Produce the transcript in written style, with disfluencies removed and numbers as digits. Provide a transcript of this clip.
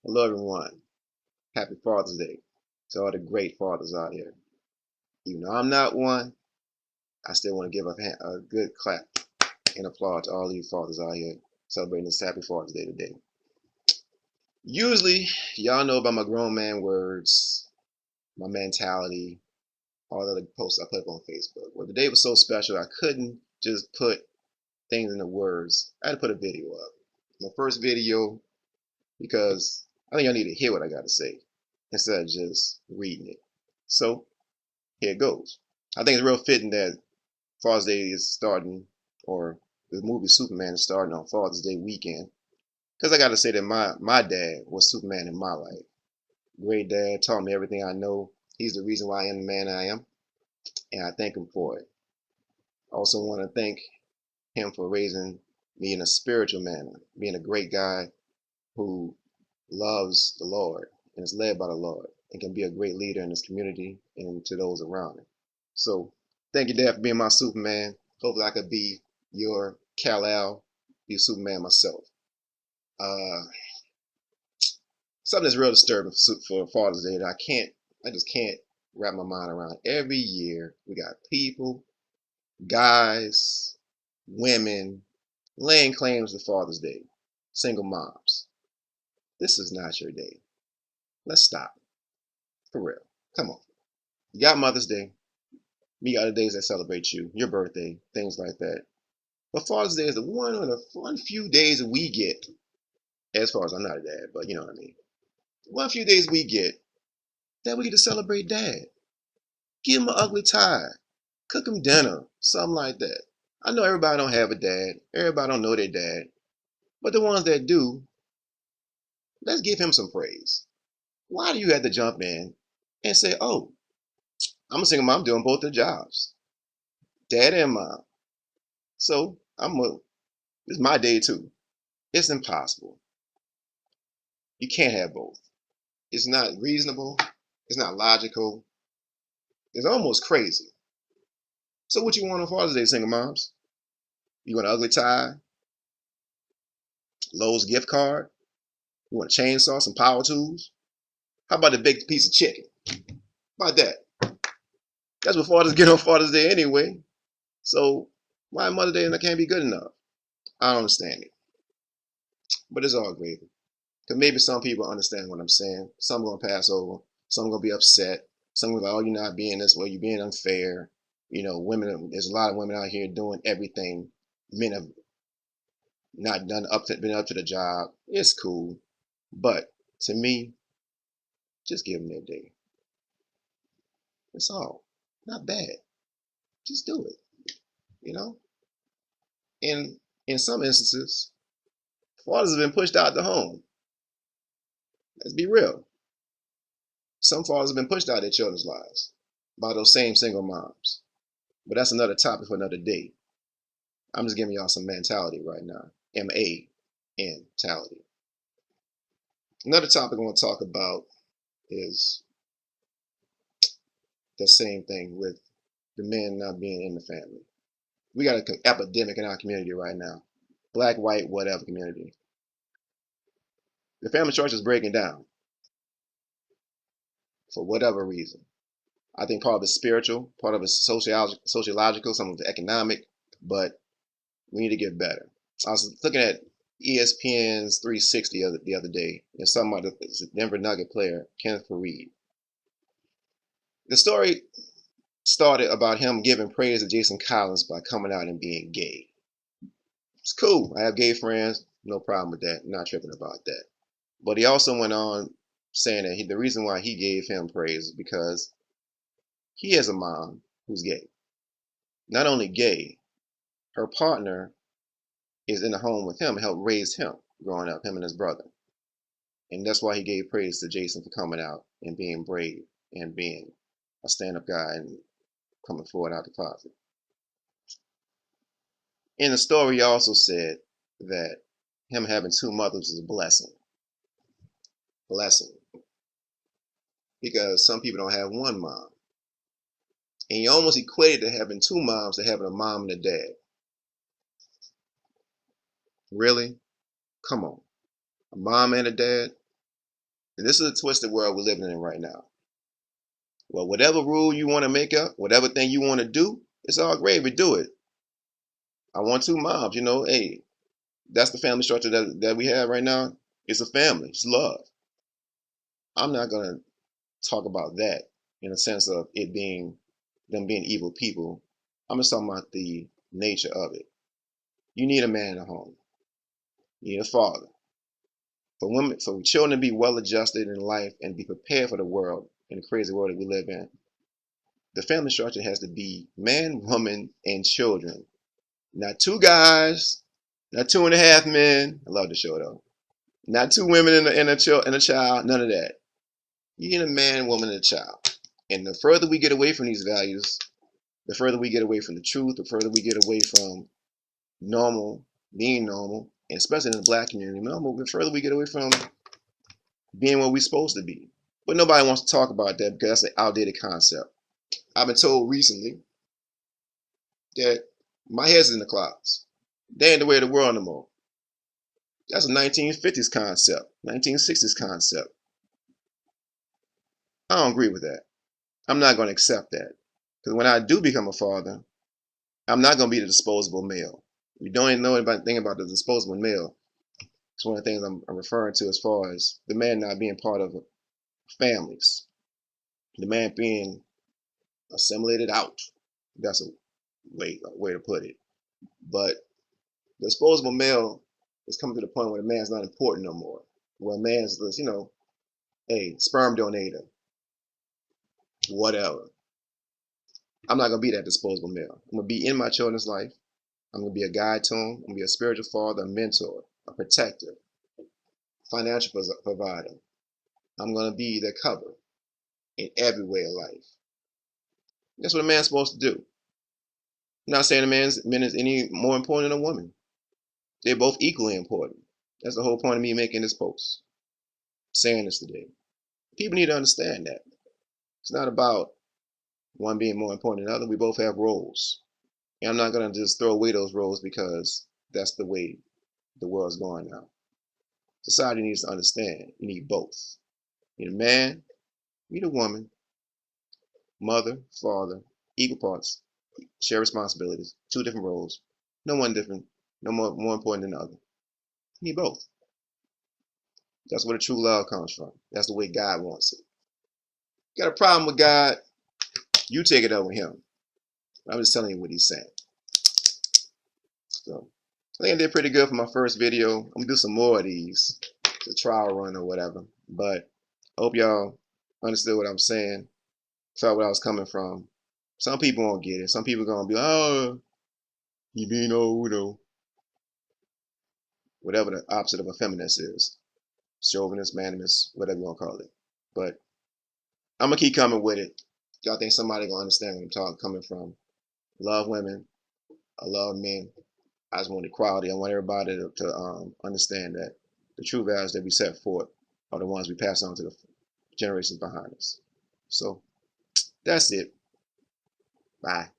Hello, everyone. Happy Father's Day to all the great fathers out here. Even though I'm not one, I still want to give a good clap and applaud to all you fathers out here celebrating this Happy Father's Day today. Usually, y'all know about my grown man words, my mentality, all the other posts I put up on Facebook. Well, today was so special, I couldn't just put things into words. I had to put a video up. My first video, because I think y'all need to hear what I got to say instead of just reading it. So, here it goes. I think it's real fitting that Father's Day is starting, or the movie Superman is starting on Father's Day weekend. Because I got to say that my dad was Superman in my life. Great dad, taught me everything I know. He's the reason why I am the man I am, and I thank him for it. I also want to thank him for raising me in a spiritual manner, being a great guy who loves the Lord and is led by the Lord and can be a great leader in his community and to those around him. So thank you, Dad, for being my Superman. Hopefully I could be your Kal-El, be Superman myself. Uh, Something that's real disturbing for Father's Day that I just can't wrap my mind around. Every year we got people, guys, women laying claims to Father's Day, single moms. This is not your day. Let's stop. For real. Come on. You got Mother's Day. We got the days that celebrate you, your birthday, things like that. But Father's Day is the one of the one few days that we get, as far as I'm not a dad, but you know what I mean. One few days we get that we get to celebrate dad. Give him an ugly tie. Cook him dinner. Something like that. I know everybody don't have a dad. Everybody don't know their dad. But the ones that do, let's give him some praise. Why do you have to jump in and say, oh, I'm a single mom doing both the jobs, dad and mom. So it's my day too. It's impossible. You can't have both. It's not reasonable. It's not logical. It's almost crazy. So what you want on Father's Day, single moms? You want an ugly tie, Lowe's gift card? You want a chainsaw, some power tools? How about a baked piece of chicken? How about that? That's what fathers get on Father's Day anyway. So why Mother's Day can't be good enough? I don't understand it. But it's all gravy. Because maybe some people understand what I'm saying. Some are gonna pass over. Some are gonna be upset. Some are like, oh, you're not being this way. You're being unfair. You know, women. There's a lot of women out here doing everything men have not done been up to the job. It's cool, but to me, just give them their day. It's all not bad. Just do it. You know. And in some instances, fathers have been pushed out the home. Let's be real. Some fathers have been pushed out of their children's lives by those same single moms. But that's another topic for another day. I'm just giving y'all some mentality right now. M-A mentality. Another topic I want to talk about is the same thing with the men not being in the family. We got an epidemic in our community right now. Black, white, whatever community. The family structure is breaking down for whatever reason. I think part of it's spiritual, part of it's sociological, some of it economic, but we need to get better. I was looking at ESPN's 360 the other day, and something about the Denver Nugget player, Kenneth Faried. The story started about him giving praise to Jason Collins by coming out and being gay. It's cool. I have gay friends, no problem with that. I'm not tripping about that. But he also went on saying that the reason why he gave him praise is because he has a mom who's gay. Not only gay, her partner is in the home with him and helped raise him growing up, him and his brother. And that's why he gave praise to Jason for coming out and being brave and being a stand-up guy and coming forward out the closet. In the story, he also said that him having two mothers is a blessing. Blessing. Because some people don't have one mom. And he almost equated to having two moms to having a mom and a dad. Really? Come on. A mom and a dad? And this is a twisted world we're living in right now. Well, whatever rule you want to make up, whatever thing you want to do, it's all gravy. Do it. I want two moms. Hey, that's the family structure that we have right now. It's a family. It's love. I'm not gonna talk about that in a sense of it being them being evil people. I'm just talking about the nature of it. You need a man in the home. You need a father. For children to be well adjusted in life and be prepared for the world, in the crazy world that we live in, the family structure has to be man, woman, and children. Not two guys, not 2.5 men. I love the show though. Not two women and a child. None of that. You need a man, woman, and a child. And the further we get away from these values, the further we get away from the truth, the further we get away from being normal, and especially in the black community, the further we get away from being what we're supposed to be. But nobody wants to talk about that because that's an outdated concept. I've been told recently that my head's in the clouds. They ain't the way of the world no more. That's a 1950s concept, 1960s concept. I don't agree with that. I'm not going to accept that. Because when I do become a father, I'm not going to be the disposable male. You don't even know anything about the disposable male. It's one of the things I'm referring to as far as the man not being part of families. The man being assimilated out. That's a way to put it. But the disposable male is coming to the point where the man's not important no more. Where a man's this, hey, sperm donator, whatever. I'm not gonna be that disposable male. I'm gonna be in my children's life. I'm gonna be a guide to them. I'm gonna be a spiritual father, a mentor, a protector, financial provider. I'm gonna be their cover in every way of life. That's what a man's supposed to do. I'm not saying man is any more important than a woman. They're both equally important. That's the whole point of me making this post, saying this today. People need to understand that. It's not about one being more important than the other. We both have roles. And I'm not going to just throw away those roles because that's the way the world's going now. Society needs to understand you need both. You need a man, you need a woman, mother, father, equal parts, share responsibilities, two different roles. No one different, no more important than the other. You need both. That's where the true love comes from. That's the way God wants it. Got a problem with God, you take it up with him. I'm just telling you what he's saying. So I think I did pretty good for my first video. I'm gonna do some more of these. It's a trial run or whatever. But I hope y'all understood what I'm saying, felt where I was coming from. Some people won't get it. Some people gonna be like, oh, he being old, whatever the opposite of a feminist is. Chauvinist, manimist, whatever you want to call it. But I'm gonna keep coming with it. Y'all think somebody gonna understand where I'm coming from. Love women. I love men. I just want equality. I want everybody to understand that the true values that we set forth are the ones we pass on to the generations behind us. So that's it. Bye.